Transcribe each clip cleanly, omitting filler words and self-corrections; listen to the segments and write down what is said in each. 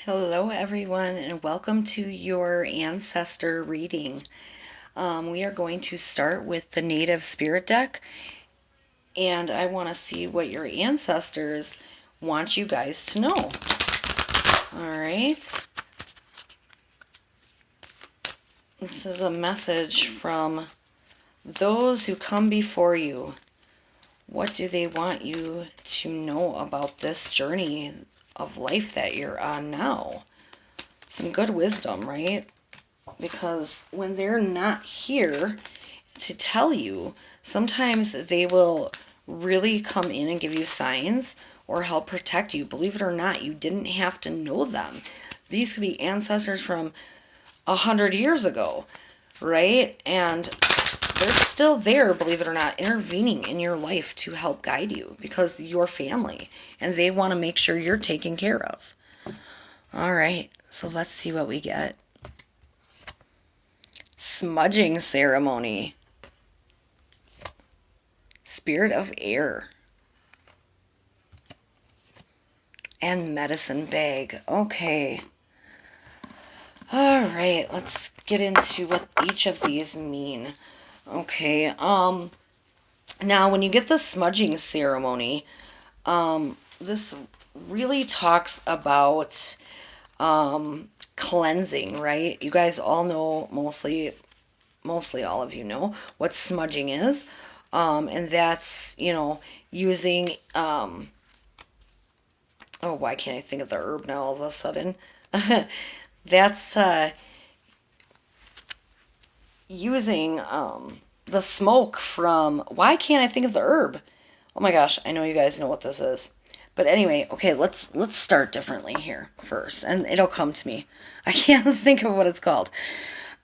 Hello, everyone, and welcome to your ancestor reading. We are going to start with the Native Spirit deck, and I want to see what your ancestors want you guys to know. All right. This is a message from those who come before you. What do they want you to know about this journey of life that you're on now? Some good wisdom, right? Because when they're not here to tell you, sometimes they will really come in and give you signs or help protect you. Believe it or not, you didn't have to know them. These could be ancestors from 100 years ago, right? And they're still there, believe it or not, intervening in your life to help guide you because you're family and they want to make sure you're taken care of. All right, so let's see what we get. Smudging ceremony. Spirit of air. And medicine bag. Okay. All right, let's get into what each of these mean. Okay. Now when you get the smudging ceremony, this really talks about cleansing, right? You guys all know, mostly all of you know what smudging is, and that's, using, oh, why can't I think of the herb now all of a sudden? That's using the smoke from, why can't I think of the herb? Oh my gosh, I know you guys know what this is. But anyway, okay, let's start differently here first, and it'll come to me. I can't think of what it's called.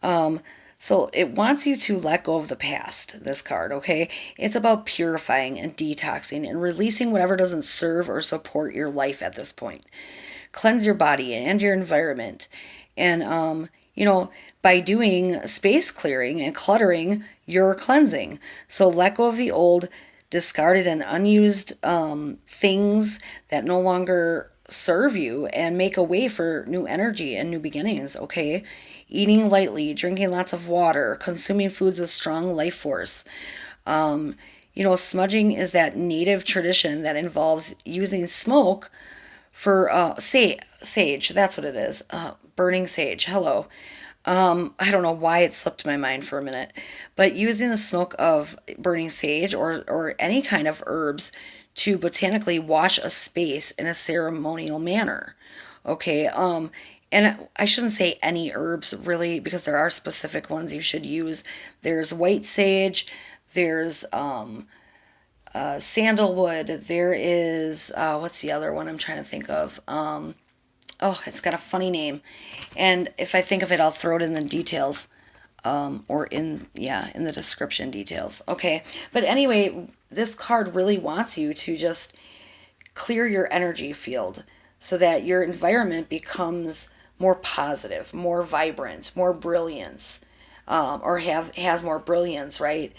So it wants you to let go of the past, this card, okay? It's about purifying and detoxing and releasing whatever doesn't serve or support your life at this point. Cleanse your body and your environment. And, by doing space clearing and cluttering, you're cleansing. So let go of the old, discarded and unused things that no longer serve you and make a way for new energy and new beginnings, okay? Eating lightly, drinking lots of water, consuming foods with strong life force. Smudging is that native tradition that involves using smoke for sage. That's what it is. Burning sage. Hello. I don't know why it slipped my mind for a minute, but using the smoke of burning sage or any kind of herbs to botanically wash a space in a ceremonial manner. Okay. And I shouldn't say any herbs really, because there are specific ones you should use. There's white sage. There's sandalwood. There is what's the other one I'm trying to think of? It's got a funny name, and if I think of it, I'll throw it in the details, or in the description details. Okay, but anyway, this card really wants you to just clear your energy field so that your environment becomes more positive, more vibrant, more brilliance, or has more brilliance, right?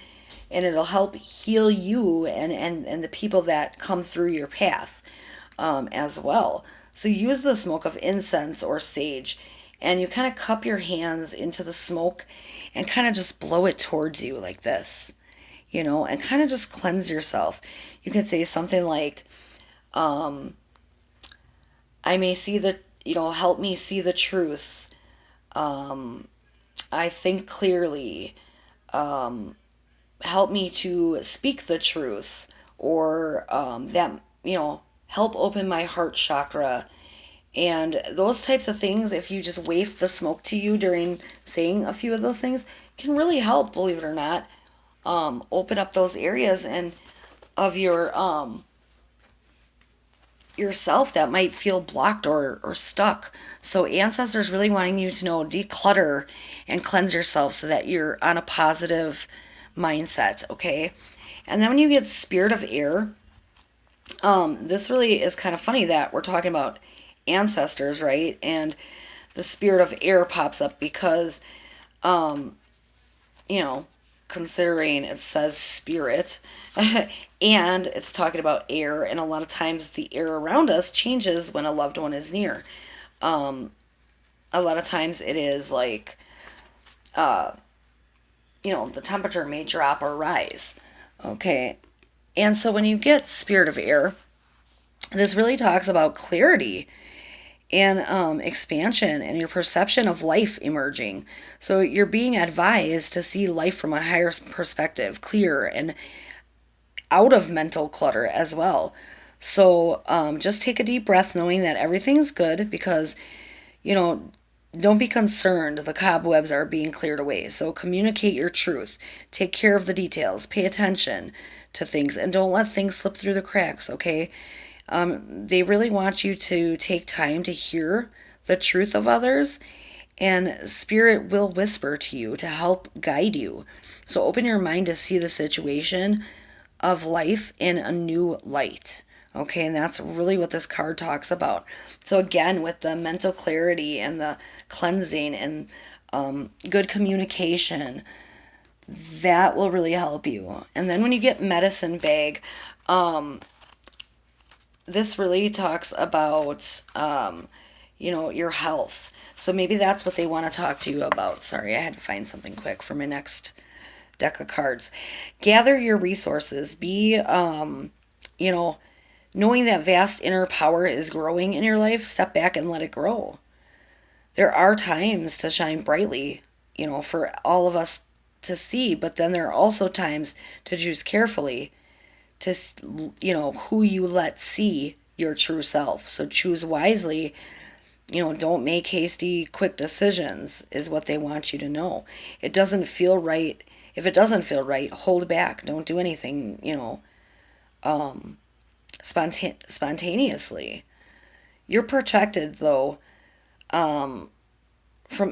And it'll help heal you and the people that come through your path, as well. So use the smoke of incense or sage, and you kind of cup your hands into the smoke and kind of just blow it towards you like this, and kind of just cleanse yourself. You can say something like, I may see help me see the truth. I think clearly. Help me to speak the truth, or help open my heart chakra. And those types of things, if you just waft the smoke to you during saying a few of those things, can really help, believe it or not, open up those areas and of yourself that might feel blocked or stuck. So ancestors really wanting you to know, declutter and cleanse yourself so that you're on a positive mindset, okay? And then when you get spirit of air, this really is kind of funny that we're talking about ancestors, right? And the spirit of air pops up because, considering it says spirit, and it's talking about air, and a lot of times the air around us changes when a loved one is near. A lot of times it is like, the temperature may drop or rise. Okay. And so when you get Spirit of Air, this really talks about clarity and expansion and your perception of life emerging. So you're being advised to see life from a higher perspective, clear and out of mental clutter as well. So just take a deep breath knowing that everything's good because, you know, don't be concerned. The cobwebs are being cleared away. So communicate your truth. Take care of the details. Pay attention to things and don't let things slip through the cracks, okay? They really want you to take time to hear the truth of others, and Spirit will whisper to you to help guide you. So open your mind to see the situation of life in a new light. Okay, and that's really what this card talks about. So, again, with the mental clarity and the cleansing and good communication, that will really help you. And then when you get medicine bag, this really talks about, your health. So maybe that's what they want to talk to you about. Sorry, I had to find something quick for my next deck of cards. Gather your resources. Be, knowing that vast inner power is growing in your life, step back and let it grow. There are times to shine brightly, for all of us to see, but then there are also times to choose carefully to, who you let see your true self. So choose wisely. Don't make hasty, quick decisions, is what they want you to know. It doesn't feel right. If it doesn't feel right, hold back. Don't do anything, spontaneously. You're protected, though, from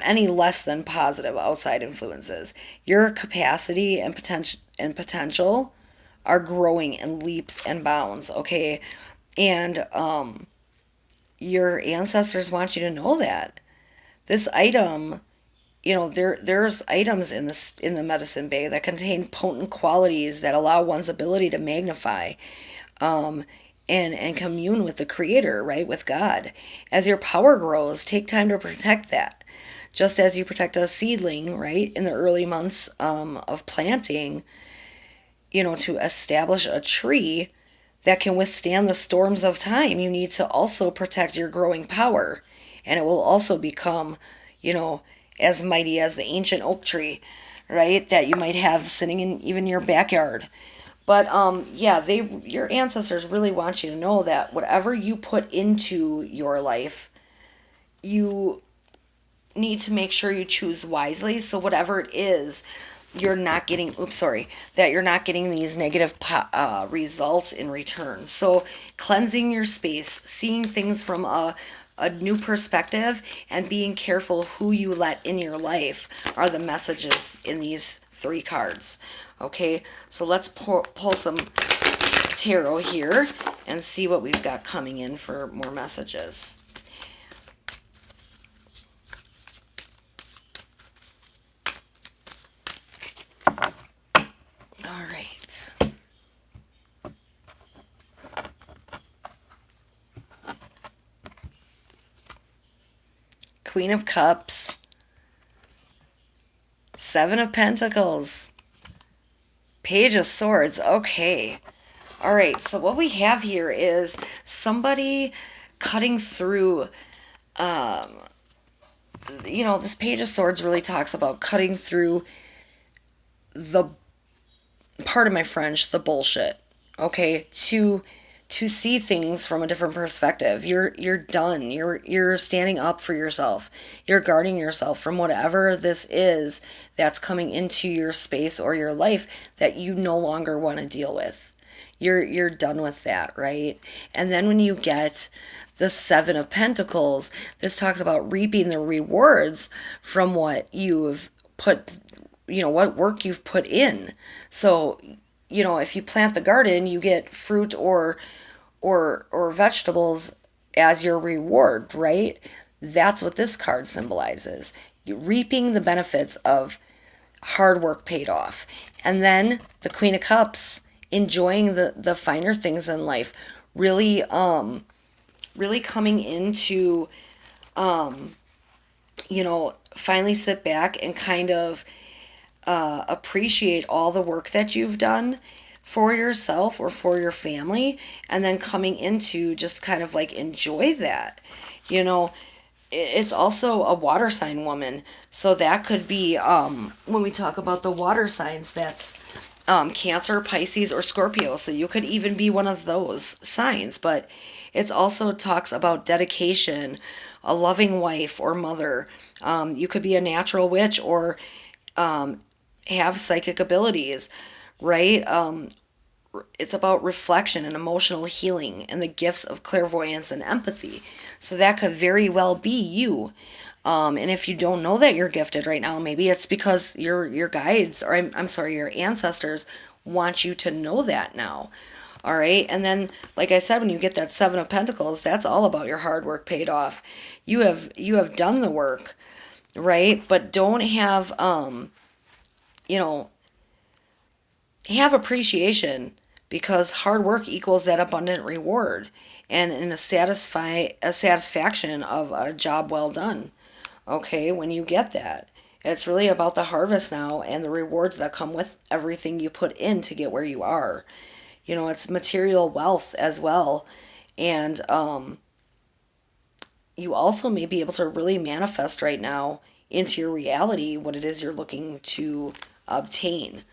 any less than positive outside influences. Your capacity and potential are growing in leaps and bounds, okay? And your ancestors want you to know that. This item, there's items in the medicine bag that contain potent qualities that allow one's ability to magnify and commune with the Creator, right, with God. As your power grows, take time to protect that. Just as you protect a seedling, right, in the early months of planting, to establish a tree that can withstand the storms of time, you need to also protect your growing power. And it will also become, as mighty as the ancient oak tree, right, that you might have sitting in even your backyard. But your ancestors really want you to know that whatever you put into your life, you need to make sure you choose wisely. So whatever it is, you're not getting, that you're not getting these negative results in return. So cleansing your space, seeing things from a new perspective, and being careful who you let in your life are the messages in these 3 cards. Okay, so let's pull some tarot here and see what we've got coming in for more messages. All right. Queen of Cups. 7 of Pentacles. Page of Swords. Okay. All right. So what we have here is somebody cutting through. This Page of Swords really talks about cutting through the, pardon my French, the bullshit. Okay, to see things from a different perspective. You're done. You're standing up for yourself. You're guarding yourself from whatever this is that's coming into your space or your life that you no longer want to deal with. You're done with that, right? And then when you get the 7 of Pentacles, this talks about reaping the rewards from what you've put, what work you've put in. So, if you plant the garden, you get fruit or vegetables as your reward, right? That's what this card symbolizes. You're reaping the benefits of hard work paid off. And then the Queen of Cups, enjoying the finer things in life, really coming into finally sit back and kind of appreciate all the work that you've done for yourself or for your family, and then coming into just kind of like enjoy that. You know, it's also a water sign woman. So that could be, when we talk about the water signs, that's Cancer, Pisces, or Scorpio. So you could even be one of those signs. But it also talks about dedication, a loving wife or mother. You could be a natural witch or have psychic abilities, right? It's about reflection and emotional healing and the gifts of clairvoyance and empathy. So that could very well be you. And if you don't know that you're gifted right now, maybe it's because your guides, or I'm sorry, your ancestors want you to know that now. All right. And then, like I said, when you get that Seven of Pentacles, that's all about your hard work paid off. You have done the work, right? But don't have you know, have appreciation, because hard work equals that abundant reward and in a satisfaction of a job well done. Okay, when you get that, it's really about the harvest now and the rewards that come with everything you put in to get where you are. It's material wealth as well. And you also may be able to really manifest right now into your reality what it is you're looking to obtain.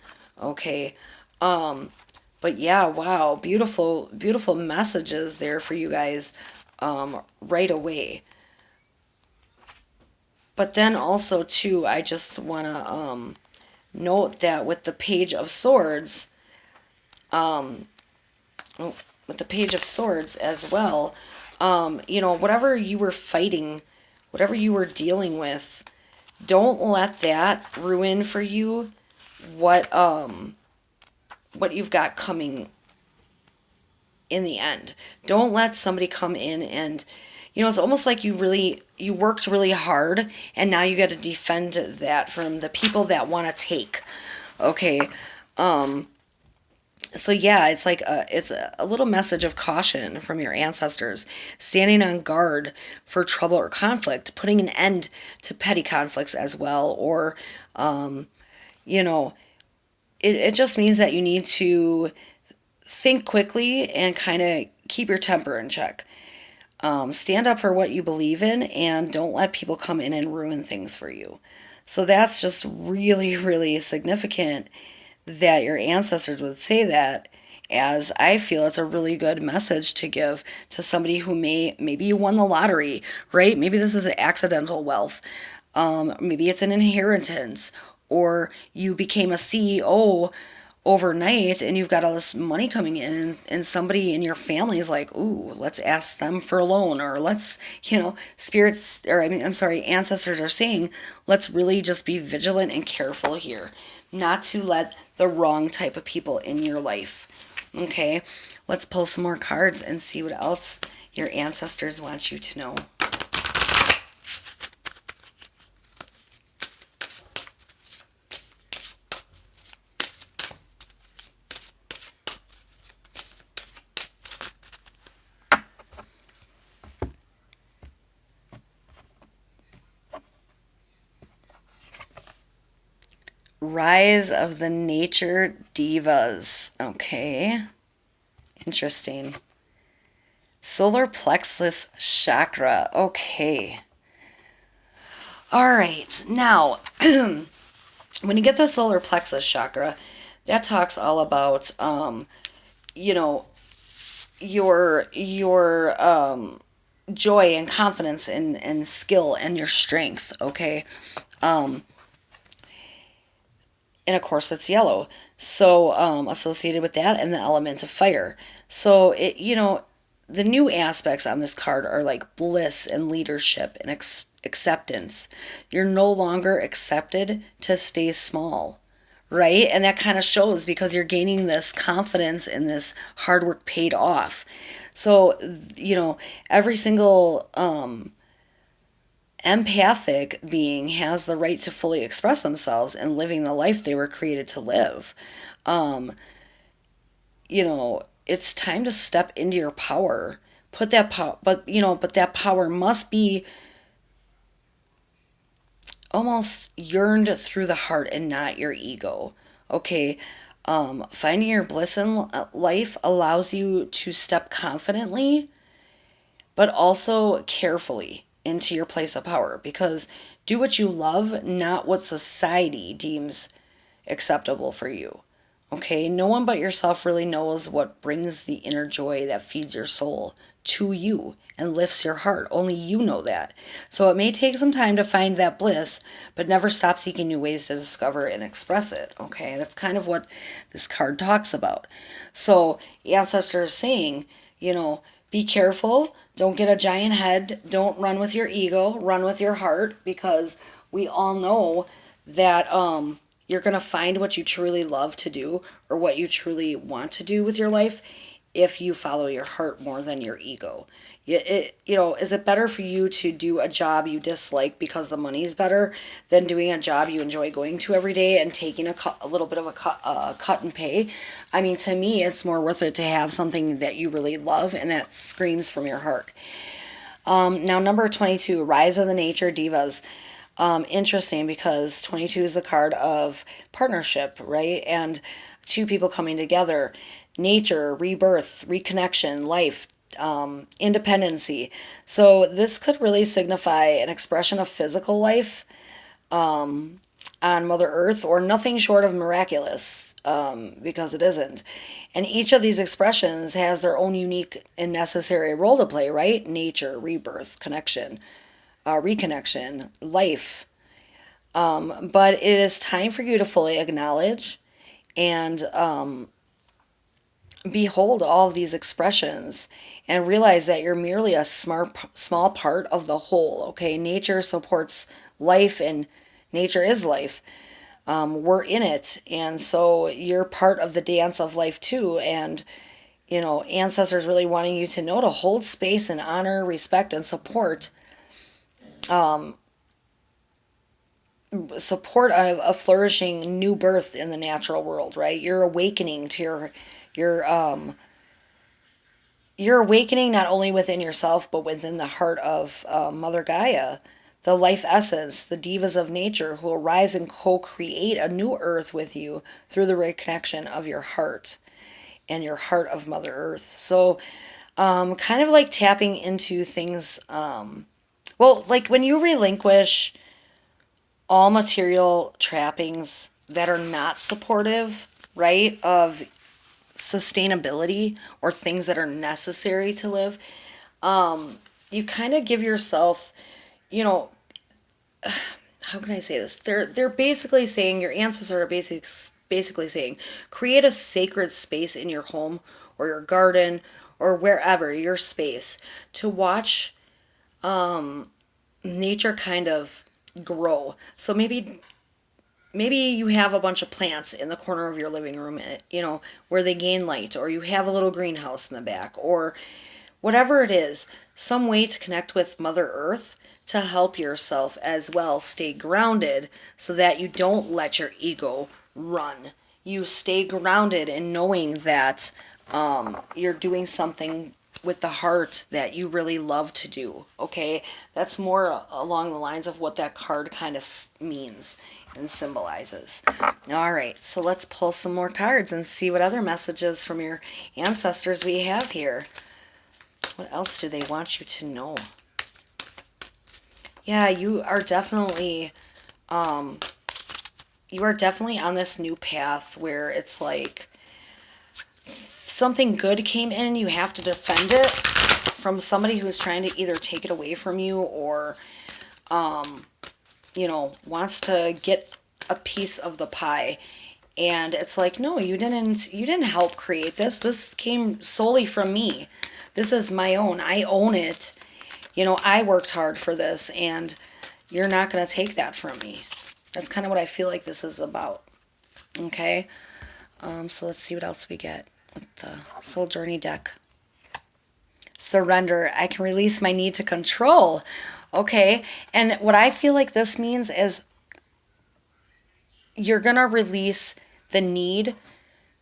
Okay. But yeah, wow, beautiful, beautiful messages there for you guys right away. But then also too, I just want to note that with the Page of Swords, oh, with the Page of Swords as well, whatever you were fighting, whatever you were dealing with, don't let that ruin for you what what you've got coming in the end. Don't let somebody come in and, it's almost like you worked really hard and now you got to defend that from the people that want to take. Okay. So yeah, it's a little message of caution from your ancestors, standing on guard for trouble or conflict, putting an end to petty conflicts as well, or you know, it just means that you need to think quickly and kind of keep your temper in check. Stand up for what you believe in and don't let people come in and ruin things for you. So that's just really, really significant that your ancestors would say that, as I feel it's a really good message to give to somebody who maybe you won the lottery, right? Maybe this is an accidental wealth. Maybe it's an inheritance, or you became a CEO overnight and you've got all this money coming in, and somebody in your family is like, ooh, let's ask them for a loan, or let's, spirits, or I'm sorry, ancestors are saying, let's really just be vigilant and careful here, not to let the wrong type of people in your life. Okay, let's pull some more cards and see what else your ancestors want you to know. Rise of the Nature Divas. Okay. Interesting. Solar plexus chakra. Okay. All right. Now, when you get the solar plexus chakra, that talks all about, you know, your joy and confidence and skill and your strength. Okay. And of course it's yellow, so associated with that and the element of fire. So the new aspects on this card are like bliss and leadership and acceptance. You're no longer accepted to stay small, right? And that kind of shows because you're gaining this confidence and this hard work paid off. So every single empathic being has the right to fully express themselves and living the life they were created to live. Um, it's time to step into your power. Put that power, but that power must be almost yearned through the heart and not your ego. Okay, finding your bliss in life allows you to step confidently, but also carefully into your place of power, because do what you love, not what society deems acceptable for you. Okay, no one but yourself really knows what brings the inner joy that feeds your soul to you and lifts your heart. Only you know that. So it may take some time to find that bliss, but never stop seeking new ways to discover and express it. Okay, that's kind of what this card talks about. So, ancestors saying, be careful, don't get a giant head, don't run with your ego, run with your heart, because we all know that you're going to find what you truly love to do or what you truly want to do with your life if you follow your heart more than your ego. Is it better for you to do a job you dislike because the money's better than doing a job you enjoy going to every day and taking a little bit of a cut in pay? I mean, to me, it's more worth it to have something that you really love and that screams from your heart. Now, number 22, Rise of the Nature Divas. Interesting, because 22 is the card of partnership, right? And two people coming together. Nature, rebirth, reconnection, life, independency. So this could really signify an expression of physical life on Mother Earth, or nothing short of miraculous, because it isn't. And each of these expressions has their own unique and necessary role to play, right? Nature, rebirth, connection, reconnection, life. But it is time for you to fully acknowledge and behold all of these expressions and realize that you're merely a small part of the whole. Okay, nature supports life, and nature is life. We're in it, and so you're part of the dance of life too. And ancestors really wanting you to know to hold space and honor, respect, and support a flourishing new birth in the natural world, right? You're awakening to you're awakening not only within yourself, but within the heart of Mother Gaia, the life essence, the divas of nature, who will rise and co-create a new earth with you through the reconnection of your heart and your heart of Mother Earth. So, kind of like tapping into things. Like when you relinquish all material trappings that are not supportive, right, of sustainability or things that are necessary to live, you kind of give yourself, how can I say this? They're basically saying, your ancestors are basically saying, create a sacred space in your home or your garden or wherever, your space, to watch nature kind of grow. So maybe you have a bunch of plants in the corner of your living room, where they gain light, or you have a little greenhouse in the back, or whatever it is, some way to connect with Mother Earth to help yourself as well stay grounded, so that you don't let your ego run. You stay grounded in knowing that you're doing something with the heart that you really love to do. Okay, that's more along the lines of what that card kind of means and symbolizes. All right, so let's pull some more cards and see what other messages from your ancestors we have here. What else do they want you to know? Yeah, you are definitely on this new path where it's like something good came in, you have to defend it from somebody who's trying to either take it away from you or wants to get a piece of the pie. And it's like, no, you didn't help create this. This came solely from me. This is my own. I own it. I worked hard for this, and you're not going to take that from me. That's kind of what I feel like this is about. Okay? So let's see what else we get with the Soul Journey deck. Surrender. I can release my need to control. Okay? And what I feel like this means is you're going to release the need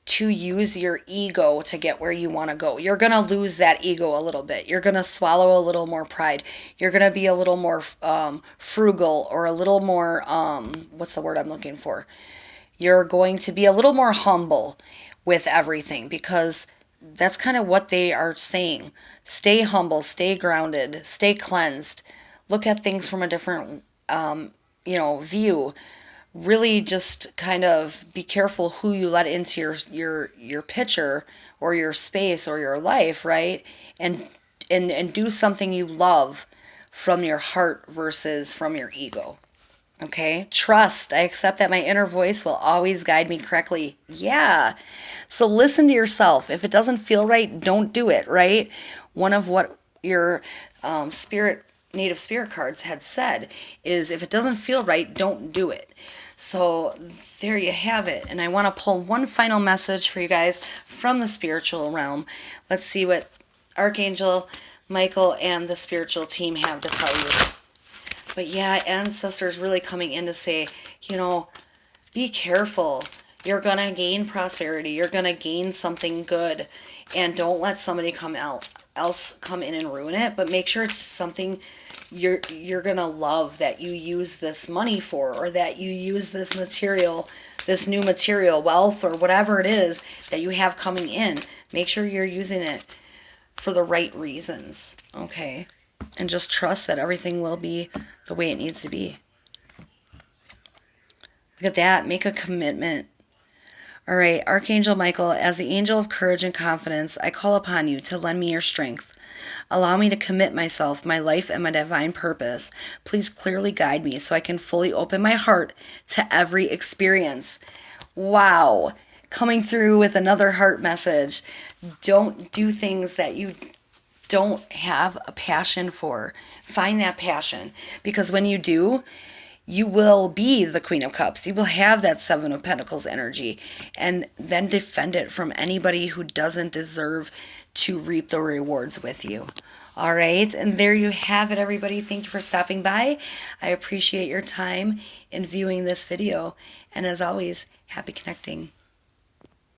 to use your ego to get where you want to go. You're going to lose that ego a little bit. You're going to swallow a little more pride. You're going to be a little more frugal, or a little more, what's the word I'm looking for? You're going to be a little more humble with everything, because that's kind of what they are saying. Stay humble, stay grounded, stay cleansed. Look at things from a different, view. Really just kind of be careful who you let into your picture, or your space, or your life, right? And do something you love from your heart versus from your ego. Okay? Trust. I accept that my inner voice will always guide me correctly. Yeah. So listen to yourself. If it doesn't feel right, don't do it, right? One of what your native spirit cards had said is, if it doesn't feel right, don't do it. So there you have it. And I want to pull one final message for you guys from the spiritual realm. Let's see what Archangel Michael and the spiritual team have to tell you. But yeah, ancestors really coming in to say, be careful. You're going to gain prosperity. You're going to gain something good. And don't let somebody else come in and ruin it. But make sure it's something you're going to love, that you use this money for, or that you use this material, this new material, wealth, or whatever it is that you have coming in. Make sure you're using it for the right reasons, okay? And just trust that everything will be the way it needs to be. Look at that. Make a commitment. All right, Archangel Michael, as the angel of courage and confidence, I call upon you to lend me your strength. Allow me to commit myself, my life, and my divine purpose. Please clearly guide me so I can fully open my heart to every experience. Wow. Coming through with another heart message. Don't do things that you don't have a passion for. Find that passion, because when you do, you will be the Queen of Cups. You will have that Seven of Pentacles energy, and then defend it from anybody who doesn't deserve to reap the rewards with you. All right, and there you have it, everybody. Thank you for stopping by. I appreciate your time in viewing this video, and as always, happy connecting.